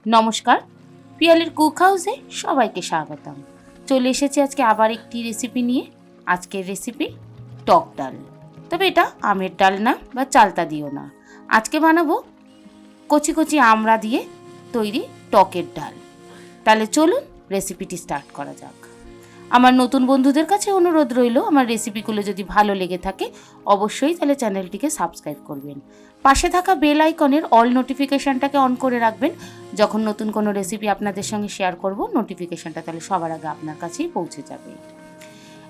নমস্কার, পিয়ালির কুক হাউসে সবাইকে স্বাগতম। চলে এসেছি আজকে আবার একটি রেসিপি নিয়ে। আজকের রেসিপি টক ডাল, তবে এটা আমের ডাল না বা চালতা দিও না। আজকে বানাবো কচি কচি আমড়া দিয়ে তৈরি টকের ডাল। তাহলে চলুন রেসিপিটি স্টার্ট করা যাক। আমার নতুন বন্ধুদের কাছে অনুরোধ রইল, আমার রেসিপিগুলো যদি ভালো লেগে থাকে অবশ্যই তাহলে চ্যানেলটিকে সাবস্ক্রাইব করবেন। পাশে থাকা বেল আইকনের অল নোটিফিকেশানটাকে অন করে রাখবেন। যখন নতুন কোনো রেসিপি আপনাদের সঙ্গে শেয়ার করব, নোটিফিকেশানটা তাহলে সবার আগে আপনার কাছেই পৌঁছে যাবে।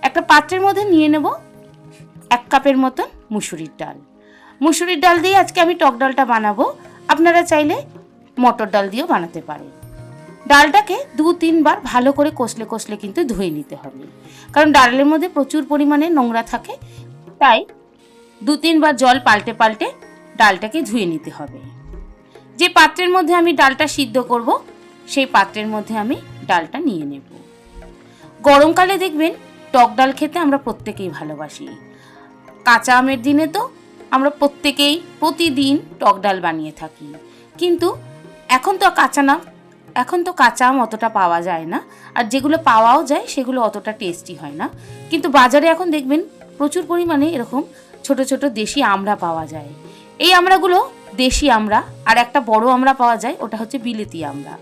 একটা পাত্রের মধ্যে নিয়ে নেব 1 কাপের মতন মুসুরির ডাল। মুসুরির ডাল দিয়ে আজকে আমি টক ডালটা বানাবো। আপনারা চাইলে মটর ডাল দিয়েও বানাতে পারেন। ডালটাকে 2-3 বার ভালো করে কষলে কষলে কিন্তু ধুয়ে নিতে হবে, কারণ ডালের মধ্যে প্রচুর পরিমাণে নোংরা থাকে। তাই 2-3 বার জল পাল্টে পাল্টে ডালটাকে ধুয়ে নিতে হবে। যে পাত্রের মধ্যে আমি ডালটা সিদ্ধ করব সেই পাত্রের মধ্যে আমি ডালটা নিয়ে নেব। গরমকালে দেখবেন টক ডাল খেতে আমরা প্রত্যেকেই ভালোবাসি। কাঁচা আমের দিনে তো আমরা প্রত্যেকেই প্রতিদিন টক ডাল বানিয়ে থাকি, কিন্তু এখন তো কাঁচা আম অতটা পাওয়া যায় না, আর যেগুলো পাওয়াও যায় সেগুলো অতটা টেস্টি হয় না। কিন্তু বাজারে এখন দেখবেন প্রচুর পরিমাণে এরকম ছোট ছোট দেশি আমড়া পাওয়া যায়। এই আমড়াগুলো দেশি আমড়া, আর একটা বড় আমড়া পাওয়া যায়, ওটা হচ্ছে বিলেতি আমড়া।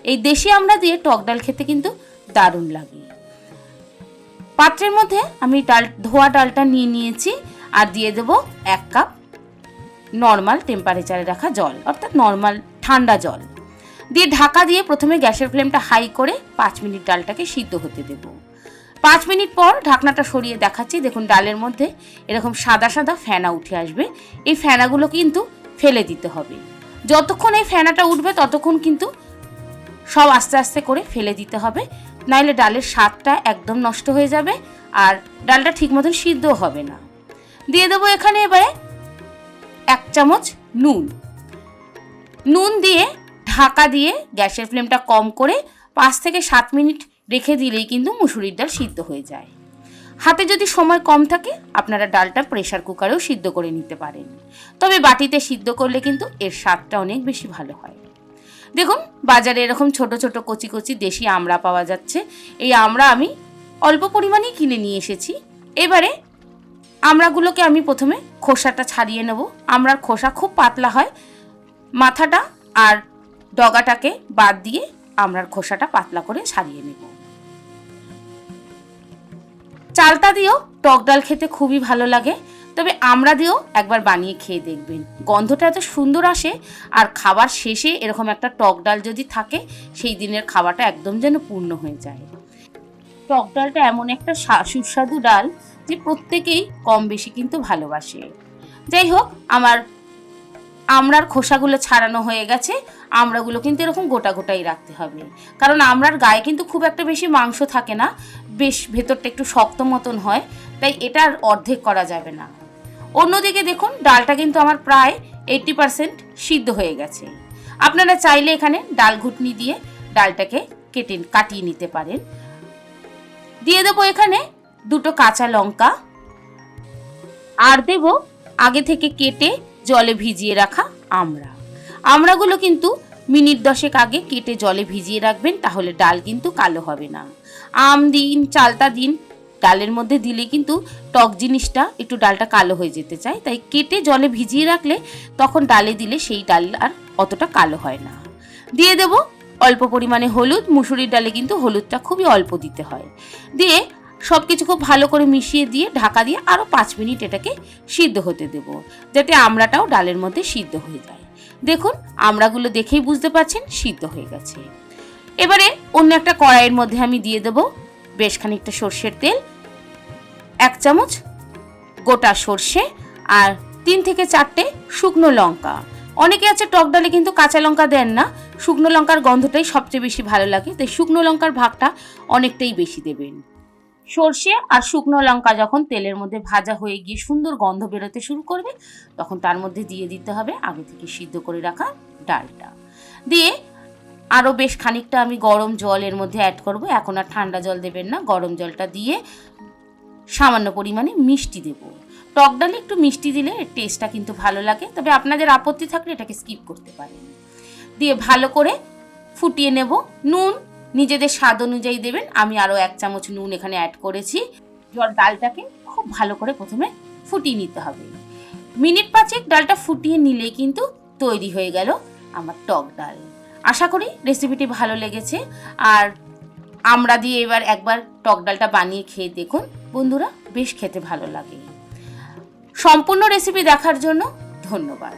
এই দেশি আমড়া দিয়ে টক ডাল খেতে কিন্তু দারুণ লাগে। পাত্রের মধ্যে আমি ধোয়া ডালটা নিয়ে নিয়েছি, আর দিয়ে দেবো 1 কাপ নর্মাল টেম্পারেচারে রাখা জল, অর্থাৎ নর্মাল ঠান্ডা জল দিয়ে ঢাকা দিয়ে প্রথমে গ্যাসের ফ্লেমটা হাই করে 5 মিনিট ডালটাকে সিদ্ধ হতে দেব। 5 মিনিট পর ঢাকনাটা সরিয়ে দেখাচ্ছি। দেখুন ডালের মধ্যে এরকম সাদা সাদা ফেনা উঠে আসবে। এই ফেনাগুলো কিন্তু ফেলে দিতে হবে। যতক্ষণ এই ফেনাটা উঠবে ততক্ষণ কিন্তু সব আস্তে আস্তে করে ফেলে দিতে হবে, নাইলে ডালের স্বাদটা একদম নষ্ট হয়ে যাবে আর ডালটা ঠিক মতন সিদ্ধও হবে না। দিয়ে দেবো এখানে এবারে 1 চামচ নুন দিয়ে ঢাকা দিয়ে গ্যাসের ফ্লেমটা কম করে 5 থেকে 7 মিনিট রেখে দিলেই কিন্তু মুসুরির ডাল সিদ্ধ হয়ে যায়। হাতে যদি সময় কম থাকে আপনারা ডালটা প্রেসার কুকারেও সিদ্ধ করে নিতে পারেন, তবে বাটিতে সিদ্ধ করলে কিন্তু এর স্বাদটা অনেক বেশি ভালো হয়। দেখুন বাজারে এরকম ছোট ছোট কচি কচি দেশি আমড়া পাওয়া যাচ্ছে। এই আমড়া আমি অল্প পরিমাণেই কিনে নিয়ে এসেছি। এবারে আমড়াগুলোকে আমি প্রথমে খোসাটা ছাড়িয়ে নেব। আমড়ার খোসা খুব পাতলা হয়, মাথাটা আর ডগাটাকে বাদ দিয়ে আমড়ার খোসাটা পাতলা করে ছাড়িয়ে নেব। চালতা দিয়েও টক ডাল খেতে খুবই ভালো লাগে, তবে আমড়া দিয়েও একবার বানিয়ে খেয়ে দেখবেন। গন্ধটা এত সুন্দর আসে, আর খাবার শেষে এরকম একটা টক ডাল যদি থাকে সেই দিনের খাবারটা একদম যেন পূর্ণ হয়ে যায়। টক ডালটা এমন একটা সুস্বাদু ডাল যে প্রত্যেকেই কম বেশি কিন্তু ভালোবাসে। যাই হোক, আমার আমড়ার খোসাগুলো ছাড়ানো হয়ে গেছে। আমড়াগুলো কিন্তু এরকম গোটা গোটাই রাখতে হবে, কারণ আমড়ার গায়ে কিন্তু খুব একটা বেশি মাংস থাকে না, বেশ ভেতরটা একটু শক্ত মতন হয়, তাই এটা আর অর্ধেক করা যাবে না। অন্যদিকে দেখুন ডালটা কিন্তু আমার প্রায় 80% সিদ্ধ হয়ে গেছে। আপনারা চাইলে এখানে ডাল ঘুটনি দিয়ে ডালটাকে কাটিয়ে নিতে পারেন। দিয়ে দেবো এখানে 2 কাঁচা লঙ্কা, আর দেব আগে থেকে কেটে জলে ভিজিয়ে রাখা আমড়াগুলো কিন্তু মিনিট 10 আগে কেটে জলে ভিজিয়ে রাখবেন, তাহলে ডাল কিন্তু কালো হবে না। আম দিন চালতা দিন ডালের মধ্যে দিলে কিন্তু টক জিনিসটা একটু ডালটা কালো হয়ে যেতে চায়, তাই কেটে জলে ভিজিয়ে রাখলে তখন ডালে দিলে সেই ডাল আর অতটা কালো হয় না। দিয়ে দেব অল্প পরিমাণে হলুদ। মুসুরির ডালে কিন্তু হলুদটা খুবই অল্প দিতে হয়। দিয়ে সব কিছু খুব ভালো করে মিশিয়ে দিয়ে ঢাকা দিয়ে আরও 5 মিনিট এটাকে সিদ্ধ হতে দেব, যাতে আমড়াটাও ডালের মধ্যে সিদ্ধ হয়ে যায়। দেখুন আমড়াগুলো দেখেই বুঝতে পারছেন সিদ্ধ হয়ে গেছে। এবারে অন্য একটা কড়াইয়ের মধ্যে আমি দিয়ে দেব বেশ খানিকটা সর্ষের তেল, 1 চামচ গোটা সর্ষে, আর 3 থেকে 4টে শুকনো লঙ্কা। অনেকে আছে টক ডালে কিন্তু কাঁচা লঙ্কা দেন না, শুকনো লঙ্কার গন্ধটাই সবচেয়ে বেশি ভালো লাগে, তাই শুকনো লঙ্কার ভাগটা অনেকটাই বেশি দেবেন। সর্ষে আর শুকনো লঙ্কা যখন তেলের মধ্যে ভাজা হয়ে গিয়ে সুন্দর গন্ধ বেরোতে শুরু করবে, তখন তার মধ্যে দিয়ে দিতে হবে আগে থেকে সিদ্ধ করে রাখা ডালটা। দিয়ে আরও বেশ খানিকটা আমি গরম জল এর মধ্যে অ্যাড করব। এখন আর ঠান্ডা জল দেবেন না, গরম জলটা দিয়ে সামান্য পরিমাণে মিষ্টি দেব। টক ডালে একটু মিষ্টি দিলে এর টেস্টটা কিন্তু ভালো লাগে, তবে আপনাদের আপত্তি থাকলে এটাকে স্কিপ করতে পারেন। দিয়ে ভালো করে ফুটিয়ে নেব। নুন নিজেদের স্বাদ অনুযায়ী দেবেন, আমি আরও 1 চামচ নুন এখানে অ্যাড করেছি। ডালটাকে খুব ভালো করে প্রথমে ফুটিয়ে নিতে হবে। মিনিট 5 ডালটা ফুটিয়ে নিলেই কিন্তু তৈরি হয়ে গেল আমার টক ডাল। আশা করি রেসিপিটি ভালো লেগেছে। আর আমড়া দিয়ে এবার একবার টক ডালটা বানিয়ে খেয়ে দেখুন বন্ধুরা, বেশ খেতে ভালো লাগে। সম্পূর্ণ রেসিপি দেখার জন্য ধন্যবাদ।